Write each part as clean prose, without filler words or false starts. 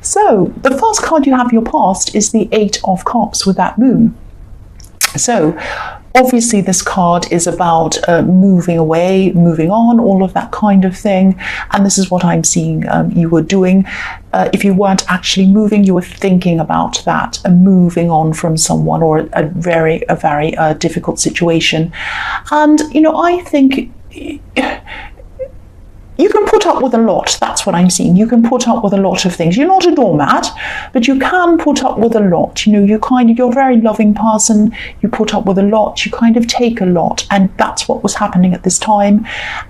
So the first card you have in your past is the Eight of Cups with that moon. So obviously this card is about moving away, moving on, all of that kind of thing. And this is what I'm seeing you were doing. If you weren't actually moving, you were thinking about that and moving on from someone or a very difficult situation. And, I think you can put up with a lot. That's what I'm seeing. You can put up with a lot of things. You're not a doormat, but you can put up with a lot. You're a very loving person. You put up with a lot. You kind of take a lot. And that's what was happening at this time.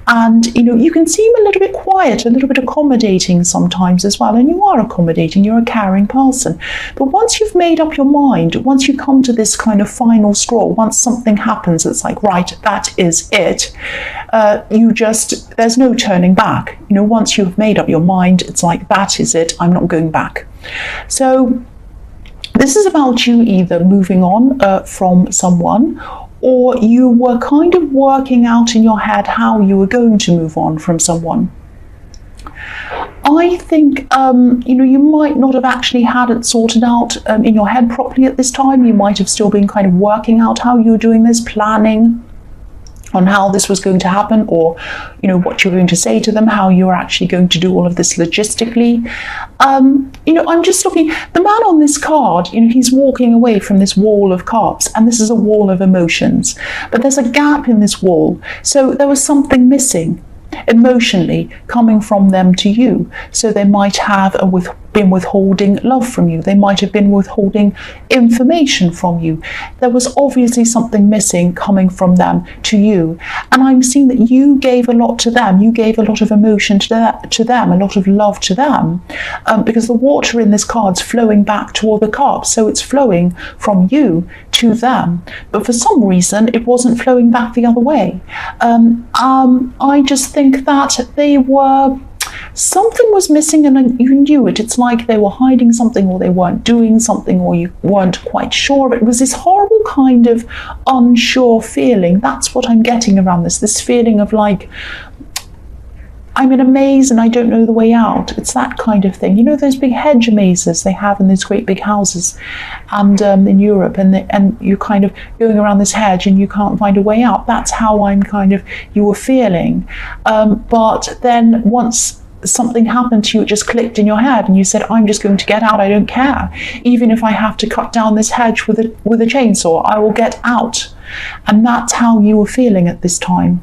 And, you can seem a little bit quiet, a little bit accommodating sometimes as well. And you are accommodating. You're a caring person. But once you've made up your mind, once you come to this kind of final straw, once something happens, it's like, right, that is it. There's no turning back. Once you've made up your mind, it's like, that is it, I'm not going back. So this is about you either moving on from someone, or you were kind of working out in your head how you were going to move on from someone. I think, you might not have actually had it sorted out in your head properly at this time. You might have still been kind of working out how you were doing this, planning on how this was going to happen, or what you're going to say to them, how you're actually going to do all of this logistically. I'm just looking, the man on this card, he's walking away from this wall of cups, and this is a wall of emotions, but there's a gap in this wall. So there was something missing emotionally coming from them to you. So they might have been withholding love from you. They might have been withholding information from you. There was obviously something missing coming from them to you. And I'm seeing that you gave a lot to them. You gave a lot of emotion to them, a lot of love to them, because the water in this card's flowing back toward the cups. So it's flowing from you to them. But for some reason, it wasn't flowing back the other way. I just think that something was missing, and you knew it. It's like they were hiding something, or they weren't doing something, or you weren't quite sure. It was this horrible kind of unsure feeling. That's what I'm getting around this feeling of like, I'm in a maze and I don't know the way out. It's that kind of thing. Those big hedge mazes they have in these great big houses and in Europe, and you're kind of going around this hedge and you can't find a way out. That's how you were feeling. But then once something happened to you, it just clicked in your head and you said, I'm just going to get out. I don't care. Even if I have to cut down this hedge with a chainsaw, I will get out. And that's how you were feeling at this time.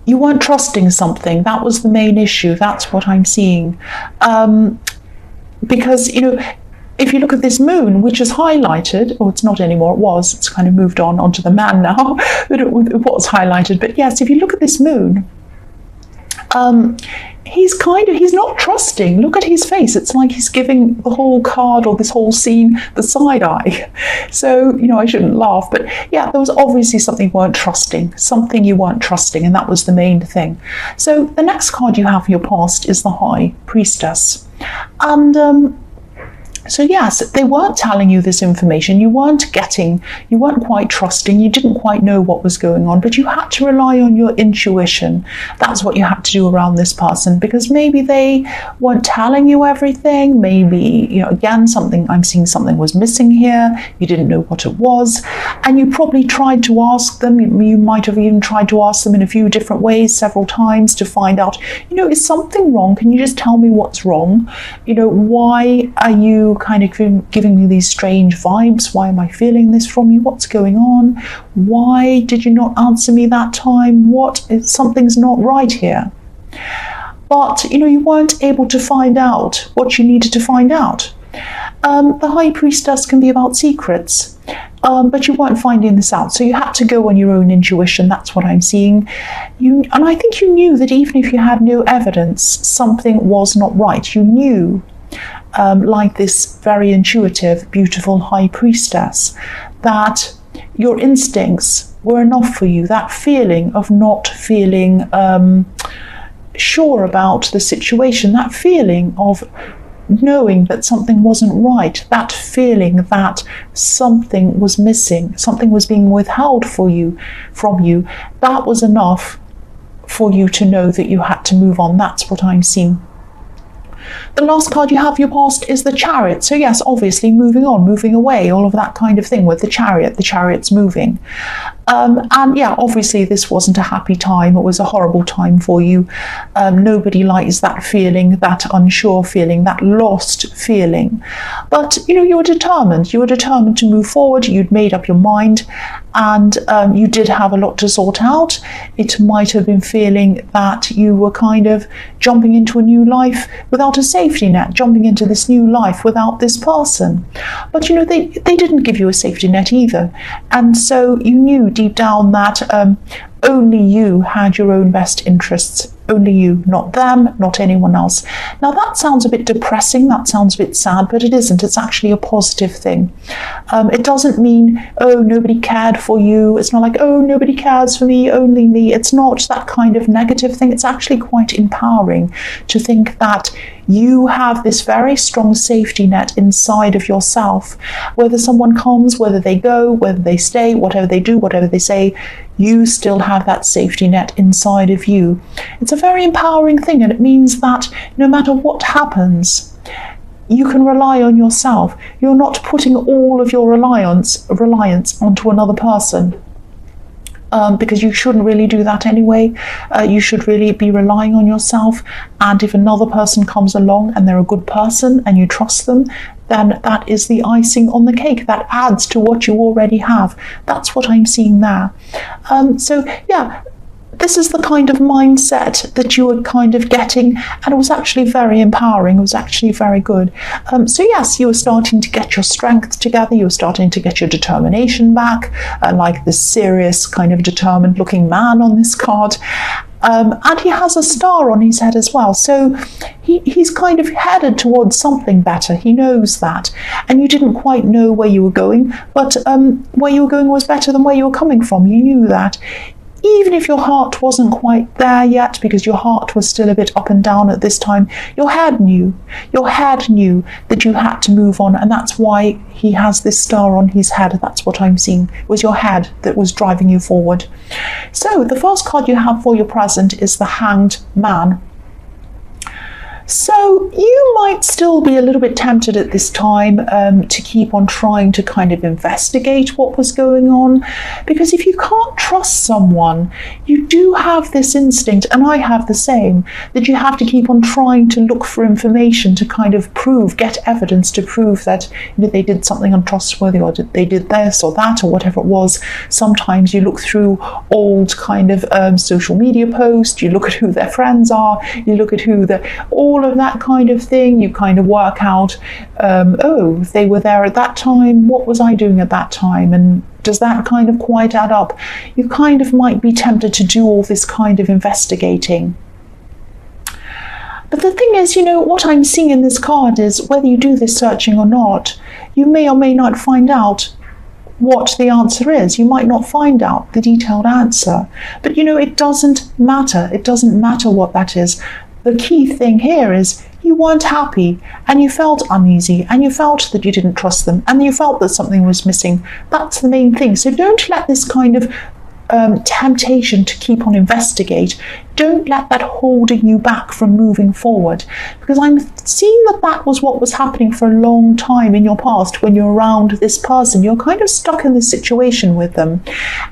You weren't trusting something. That was the main issue. That's what I'm seeing. Because, if you look at this moon, which is highlighted, or it's not anymore, it's kind of moved onto the man now, but it was highlighted. But yes, if you look at this moon, he's not trusting. Look at his face. It's like he's giving the whole card or this whole scene the side eye. So, I shouldn't laugh, but yeah, there was obviously something you weren't trusting, and that was the main thing. So the next card you have for your past is the High Priestess. And so yes, they weren't telling you this information. You weren't quite trusting. You didn't quite know what was going on, but you had to rely on your intuition. That's what you had to do around this person, because maybe they weren't telling you everything. Maybe, again, I'm seeing something was missing here. You didn't know what it was. And you probably tried to ask them. You might have even tried to ask them in a few different ways, several times, to find out, is something wrong? Can you just tell me what's wrong? Why are you kind of giving me these strange vibes? Why am I feeling this from you? What's going on? Why did you not answer me that time? Something's not right here. But you weren't able to find out what you needed to find out. The High Priestess can be about secrets, but you weren't finding this out, so you had to go on your own intuition. That's what I'm seeing. And I think you knew that even if you had no evidence, something was not right. You knew, like this very intuitive, beautiful High Priestess, that your instincts were enough for you. That feeling of not feeling sure about the situation, that feeling of knowing that something wasn't right, that feeling that something was missing, something was being withheld from you, that was enough for you to know that you had to move on. That's what I'm seeing. The last card you have for your past is the Chariot. So yes, obviously moving on, moving away, all of that kind of thing with the Chariot's moving. And yeah, obviously this wasn't a happy time. It was a horrible time for you. Nobody likes that feeling, that unsure feeling, that lost feeling. But, you know, you were determined. You were determined to move forward. You'd made up your mind, and you did have a lot to sort out. It might have been feeling that you were kind of jumping into a new life without a safety net, jumping into this new life without this person. But, you know, they didn't give you a safety net either. And so you knew deep down that only you had your own best interests. Only you, not them, not anyone else. Now that sounds a bit depressing, that sounds a bit sad, but it isn't. It's actually a positive thing. It doesn't mean, oh, nobody cared for you. It's not like, oh, nobody cares for me, only me. It's not that kind of negative thing. It's actually quite empowering to think that you have this very strong safety net inside of yourself. Whether someone comes, whether they go, whether they stay, whatever they do, whatever they say, you still have that safety net inside of you. It's a very empowering thing, and it means that no matter what happens, you can rely on yourself. You're not putting all of your reliance onto another person. Because you shouldn't really do that anyway. You should really be relying on yourself, and if another person comes along and they're a good person and you trust them, then that is the icing on the cake. That adds to what you already have. That's what I'm seeing there. So yeah, this is the kind of mindset that you were kind of getting, and it was actually very empowering. It was actually very good. So yes, you were starting to get your strength together. You were starting to get your determination back, like this serious kind of determined looking man on this card. And he has a star on his head as well. So he's kind of headed towards something better. He knows that. And you didn't quite know where you were going, but where you were going was better than where you were coming from. You knew that. Even if your heart wasn't quite there yet, because your heart was still a bit up and down at this time, your head knew that you had to move on, and that's why he has this star on his head. That's what I'm seeing. It was your head that was driving you forward. So the first card you have for your present is the Hanged Man. So you might still be a little bit tempted at this time to keep on trying to kind of investigate what was going on, because if you can't trust someone, you do have this instinct, and I have the same, that you have to keep on trying to look for information to kind of get evidence to prove that, you know, they did something untrustworthy, or they did this or that or whatever it was. Sometimes you look through old kind of social media posts, you look at who their friends are, you look at who all of that kind of thing. You kind of work out, oh, if they were there at that time, what was I doing at that time? And does that kind of quite add up? You kind of might be tempted to do all this kind of investigating. But the thing is, you know, what I'm seeing in this card is whether you do this searching or not, you may or may not find out what the answer is. You might not find out the detailed answer. But, you know, it doesn't matter. It doesn't matter what that is. The key thing here is you weren't happy, and you felt uneasy, and you felt that you didn't trust them, and you felt that something was missing. That's the main thing. So don't let this kind of temptation to keep on investigate, don't let that holding you back from moving forward, because I'm seeing that was what was happening for a long time in your past. When you're around this person, you're kind of stuck in this situation with them,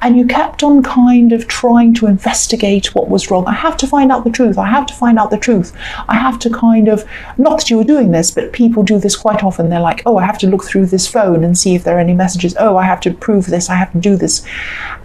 and you kept on kind of trying to investigate what was wrong. I have to find out the truth. I have to find out the truth. I have to kind of, not that you were doing this, but people do this quite often. They're like, oh, I have to look through this phone and see if there are any messages. Oh, I have to prove this. I have to do this.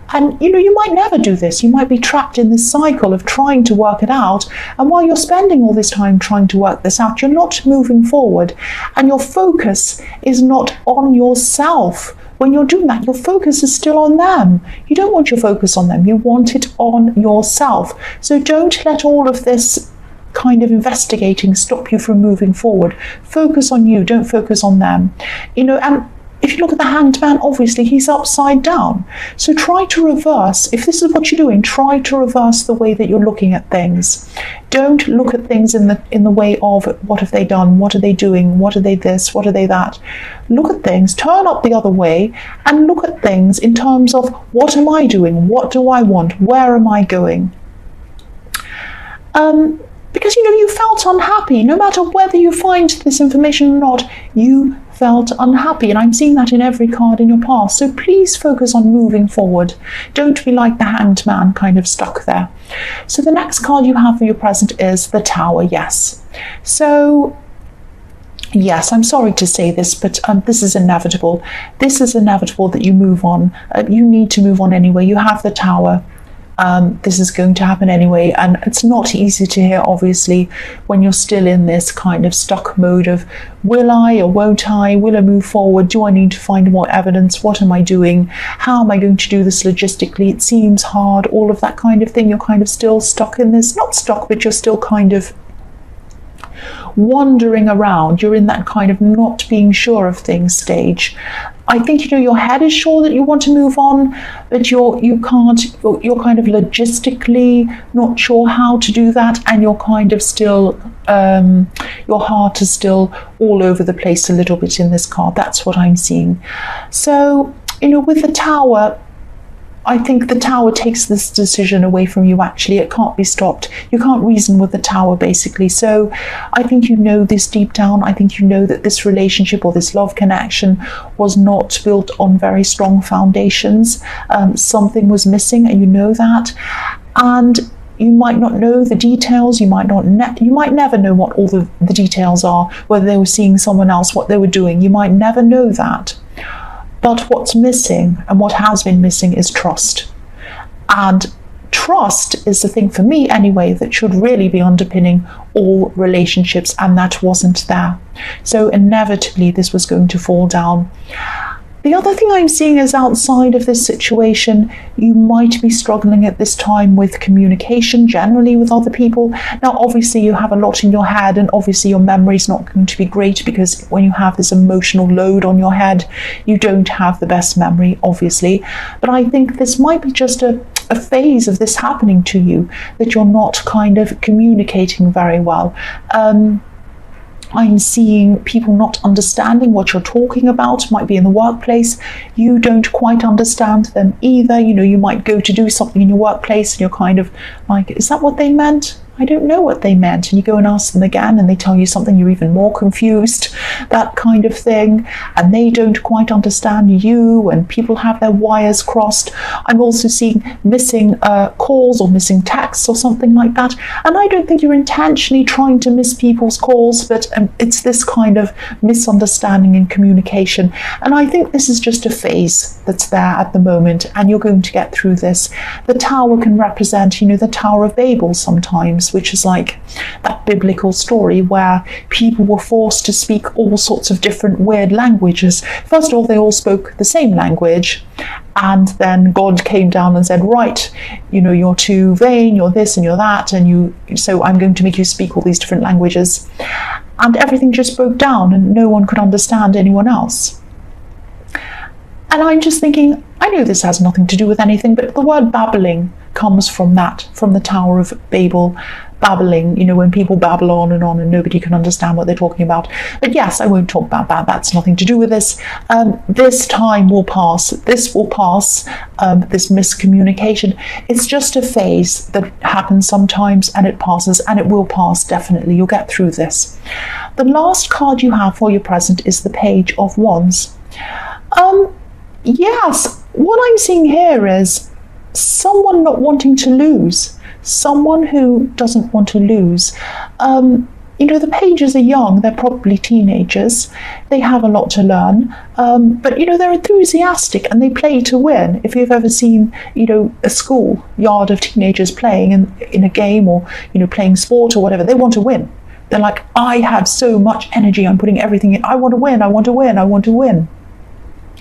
And, you know, you might never do this. You might be trapped in this cycle of trying to work it out. And while you're spending all this time trying to work this out, you're not moving forward. And your focus is not on yourself. When you're doing that, your focus is still on them. You don't want your focus on them. You want it on yourself. So don't let all of this kind of investigating stop you from moving forward. Focus on you. Don't focus on them. You know, and if you look at the Hanged Man, obviously he's upside down. So try to reverse. If this is what you're doing, try to reverse the way that you're looking at things. Don't look at things in the way of what have they done, what are they doing, what are they this, what are they that. Look at things, turn up the other way, and look at things in terms of what am I doing, what do I want, where am I going. because, you felt unhappy. No matter whether you find this information or not, you felt unhappy. And I'm seeing that in every card in your past. So please focus on moving forward. Don't be like the Hanged Man, kind of stuck there. So the next card you have for your present is the Tower, yes. So yes, I'm sorry to say this, but this is inevitable. This is inevitable that you move on. You need to move on anyway. You have the Tower. This is going to happen anyway, and it's not easy to hear, obviously, when you're still in this kind of stuck mode of, will I or won't I? Will I move forward? Do I need to find more evidence? What am I doing? How am I going to do this logistically? It seems hard, all of that kind of thing. You're kind of still stuck in this, not stuck, but you're still kind of wandering around. You're in that kind of not being sure of things stage. I think, your head is sure that you want to move on, but you can't, you're kind of logistically not sure how to do that, and you're kind of still, your heart is still all over the place a little bit in this card. That's what I'm seeing. So, with the Tower, I think the Tower takes this decision away from you, actually. It can't be stopped. You can't reason with the Tower, basically. So I think this deep down. I think that this relationship or this love connection was not built on very strong foundations. Something was missing, and you know that. And you might not know the details. You might never know what all the details are, whether they were seeing someone else, what they were doing. You might never know that. But what's missing, and what has been missing, is trust. And trust is the thing, for me anyway, that should really be underpinning all relationships, and that wasn't there. So inevitably this was going to fall down. The other thing I'm seeing is, outside of this situation, you might be struggling at this time with communication generally with other people. Now, obviously, you have a lot in your head, and obviously your memory is not going to be great, because when you have this emotional load on your head, you don't have the best memory, obviously. But I think this might be just a phase of this happening to you, that you're not kind of communicating very well. I'm seeing people not understanding what you're talking about. Might be in the workplace. You don't quite understand them either. You might go to do something in your workplace, and you're kind of like, is that what they meant? I don't know what they meant. And you go and ask them again, and they tell you something, you're even more confused, that kind of thing. And they don't quite understand you, and people have their wires crossed. I'm also seeing missing calls or missing texts or something like that. And I don't think you're intentionally trying to miss people's calls, but it's this kind of misunderstanding in communication. And I think this is just a phase that's there at the moment, and you're going to get through this. The Tower can represent, the Tower of Babel sometimes, which is like that biblical story where people were forced to speak all sorts of different weird languages. First of all, they all spoke the same language, and then God came down and said, right, you're too vain, you're this and you're that, and so I'm going to make you speak all these different languages. And everything just broke down, and no one could understand anyone else. And I'm just thinking, I know this has nothing to do with anything, but the word babbling comes from that, from the Tower of Babel. Babbling, when people babble on and nobody can understand what they're talking about. But yes, I won't talk about that. That's nothing to do with this. This time will pass. This will pass, this miscommunication. It's just a phase that happens sometimes, and it passes, and it will pass, definitely. You'll get through this. The last card you have for your present is the Page of Wands. Yes, what I'm seeing here is someone not wanting to lose, someone who doesn't want to lose. The pages are young, they're probably teenagers, they have a lot to learn, but they're enthusiastic and they play to win. If you've ever seen a school yard of teenagers playing in a game, or playing sport or whatever, they want to win. They're like, I have so much energy, I'm putting everything in, I want to win, I want to win, I want to win.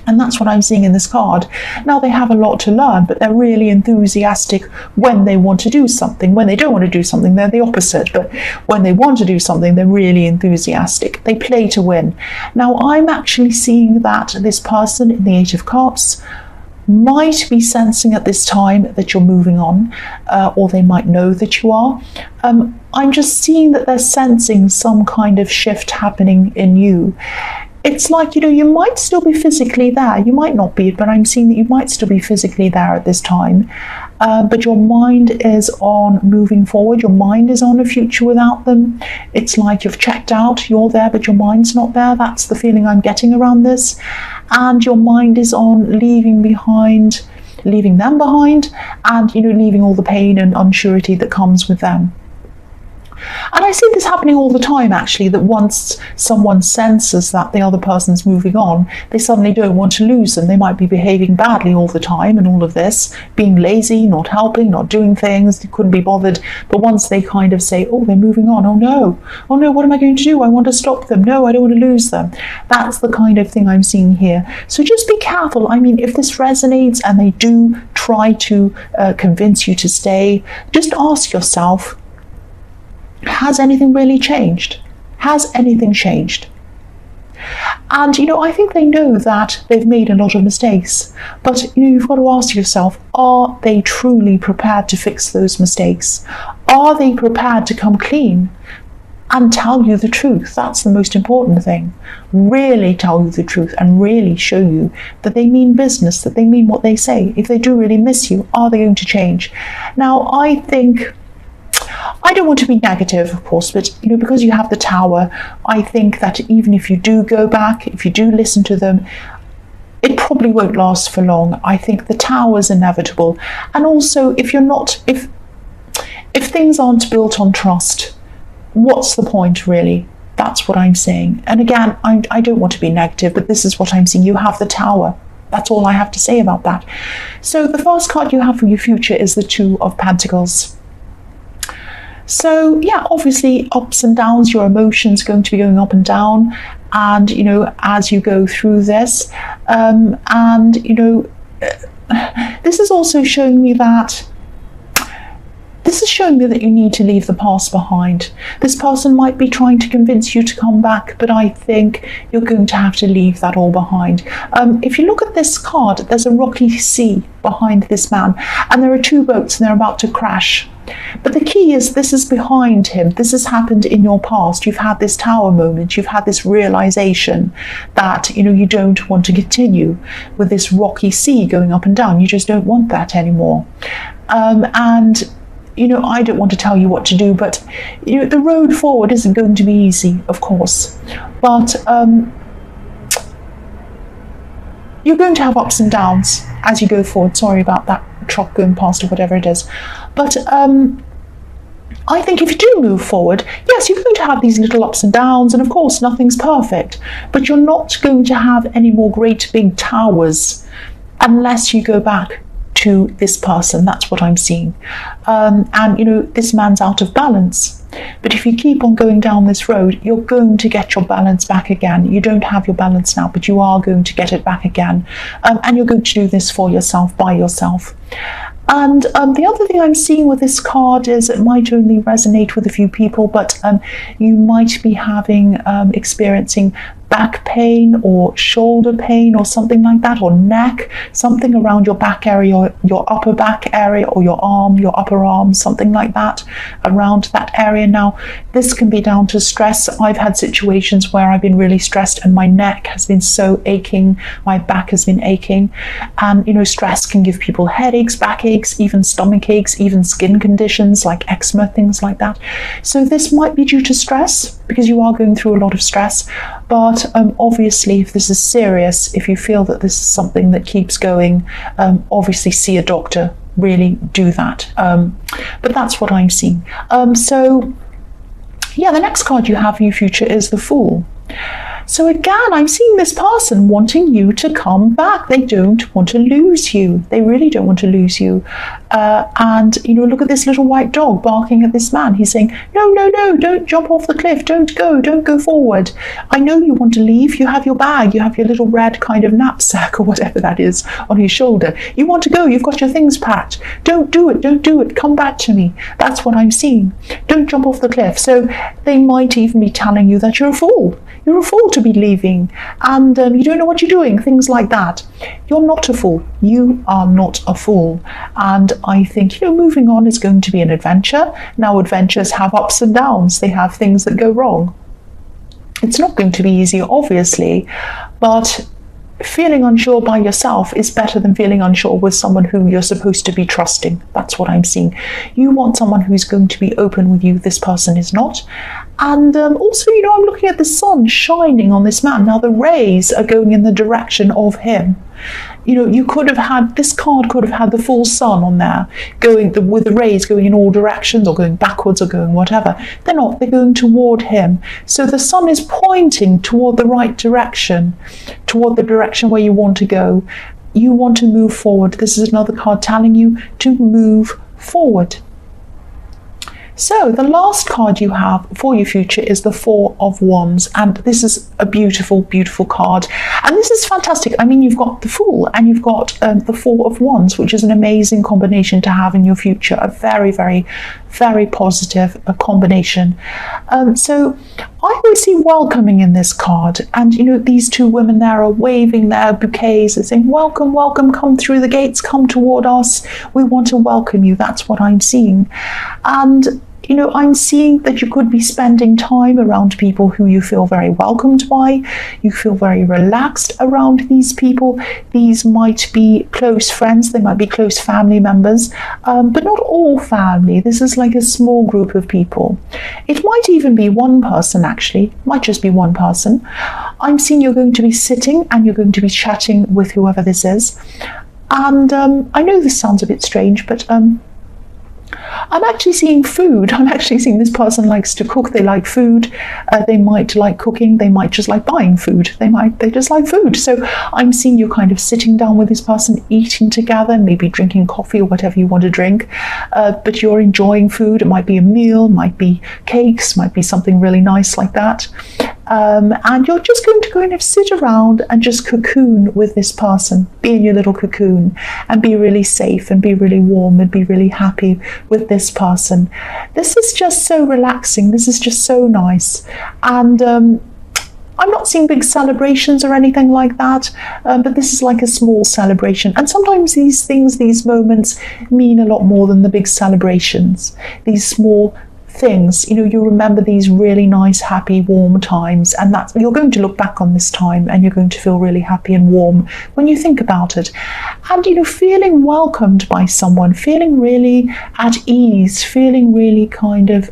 And that's what I'm seeing in this card. Now, they have a lot to learn, but they're really enthusiastic when they want to do something. When they don't want to do something, they're the opposite. But when they want to do something, they're really enthusiastic. They play to win. Now, I'm actually seeing that this person in the Eight of Cups might be sensing at this time that you're moving on, or they might know that you are. I'm just seeing that they're sensing some kind of shift happening in you. it's like, you might still be physically there. You might not be, but I'm seeing that you might still be physically there at this time. But your mind is on moving forward. Your mind is on a future without them. It's like you've checked out, you're there, but your mind's not there. That's the feeling I'm getting around this. And your mind is on leaving them behind, and, leaving all the pain and unsurety that comes with them. And I see this happening all the time, actually, that once someone senses that the other person's moving on, they suddenly don't want to lose them. They might be behaving badly all the time and all of this, being lazy, not helping, not doing things, they couldn't be bothered. But once they kind of say, oh, they're moving on, oh no, what am I going to do? I want to stop them. No, I don't want to lose them. That's the kind of thing I'm seeing here. So just be careful. I mean, if this resonates and they do try to convince you to stay, just ask yourself, has anything really changed? Has anything changed? And, I think they know that they've made a lot of mistakes. But, you've got to ask yourself, are they truly prepared to fix those mistakes? Are they prepared to come clean and tell you the truth? That's the most important thing. Really tell you the truth and really show you that they mean business, that they mean what they say. If they do really miss you, are they going to change? Now, I don't want to be negative, of course, but, because you have the Tower, I think that even if you do go back, if you do listen to them, it probably won't last for long. I think the Tower is inevitable. And also, if things aren't built on trust, what's the point, really? That's what I'm saying. And again, I don't want to be negative, but this is what I'm seeing. You have the Tower. That's all I have to say about that. So the first card you have for your future is the Two of Pentacles. So, yeah, obviously ups and downs, your emotions are going to be going up and down, and, as you go through this, this is also showing me that you need to leave the past behind. This person might be trying to convince you to come back, but I think you're going to have to leave that all behind. If you look at this card, there's a rocky sea behind this man, and there are two boats and they're about to crash. But the key is, this is behind him. This has happened in your past. You've had this Tower moment. You've had this realization that, you don't want to continue with this rocky sea going up and down. You just don't want that anymore. And I don't want to tell you what to do, but the road forward isn't going to be easy, of course. But you're going to have ups and downs as you go forward. Sorry about that truck going past or whatever it is. But I think if you do move forward, yes, you're going to have these little ups and downs, and of course nothing's perfect, but you're not going to have any more great big towers unless you go back to this person. That's what I'm seeing. And this man's out of balance, but if you keep on going down this road, you're going to get your balance back again. You don't have your balance now, but you are going to get it back again, and you're going to do this for yourself, by yourself. And the other thing I'm seeing with this card is it might only resonate with a few people, but you might be experiencing back pain or shoulder pain or something like that, or neck, something around your back area, or your upper back area, or your arm, your upper arm, something like that, around that area. Now, this can be down to stress. I've had situations where I've been really stressed and my neck has been so aching, my back has been aching, and stress can give people headaches, backaches, even stomach aches, even skin conditions like eczema, things like that. So this might be due to stress, because you are going through a lot of stress. But obviously, if this is serious, if you feel that this is something that keeps going, obviously see a doctor. Really do that. But that's what I'm seeing. So, yeah, the next card you have in your future is the Fool. So again, I'm seeing this person wanting you to come back. They don't want to lose you. They really don't want to lose you. And look at this little white dog barking at this man. He's saying, no, don't jump off the cliff. Don't go forward. I know you want to leave. You have your bag. You have your little red kind of knapsack or whatever that is on your shoulder. You want to go. You've got your things packed. Don't do it. Come back to me. That's what I'm seeing. Don't jump off the cliff. So they might even be telling you that you're a fool. You're a fool to be leaving, and you don't know what you're doing, things like that. You're not a fool. You are not a fool. And I think, moving on is going to be an adventure. Now, adventures have ups and downs. They have things that go wrong. It's not going to be easy, obviously, but feeling unsure by yourself is better than feeling unsure with someone who you're supposed to be trusting. That's what I'm seeing. You want someone who's going to be open with you. This person is not. And also, I'm looking at the sun shining on this man. Now, the rays are going in the direction of him. You could have had, this card could have had the full sun on there, with the rays going in all directions, or going backwards, or going whatever. They're not, they're going toward him. So the sun is pointing toward the right direction, toward the direction where you want to go. You want to move forward. This is another card telling you to move forward. So the last card you have for your future is the Four of Wands, and this is a beautiful, beautiful card. And this is fantastic. I mean, you've got the Fool and you've got the Four of Wands, which is an amazing combination to have in your future. A very, very, very positive combination. So I always see welcoming in this card, and these two women there are waving their bouquets and saying, welcome, welcome, come through the gates, come toward us, we want to welcome you. That's what I'm seeing. And I'm seeing that you could be spending time around people who you feel very welcomed by. You feel very relaxed around these people. These might be close friends, they might be close family members, but not all family. This is like a small group of people. It might even be one person, actually. It might just be one person. I'm seeing you're going to be sitting and you're going to be chatting with whoever this is. And I know this sounds a bit strange, but I'm actually seeing food. I'm actually seeing this person likes to cook. They like food. They might like cooking. They might just like buying food. They just like food. So I'm seeing you kind of sitting down with this person, eating together, maybe drinking coffee or whatever you want to drink. But you're enjoying food. It might be a meal, might be cakes, might be something really nice like that. And you're just going to kind of sit around and just cocoon with this person, be in your little cocoon and be really safe and be really warm and be really happy with this person. This is just so relaxing. This is just so nice. And I'm not seeing big celebrations or anything like that, but this is like a small celebration. And sometimes these things, these moments mean a lot more than the big celebrations. These small things, you remember these really nice, happy, warm times, and that you're going to look back on this time and you're going to feel really happy and warm when you think about it. And feeling welcomed by someone, feeling really at ease, feeling really kind of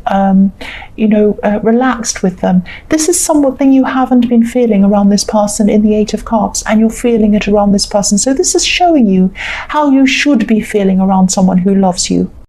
relaxed with them. This is something you haven't been feeling around this person in the Eight of Cups, and you're feeling it around this person. So this is showing you how you should be feeling around someone who loves you.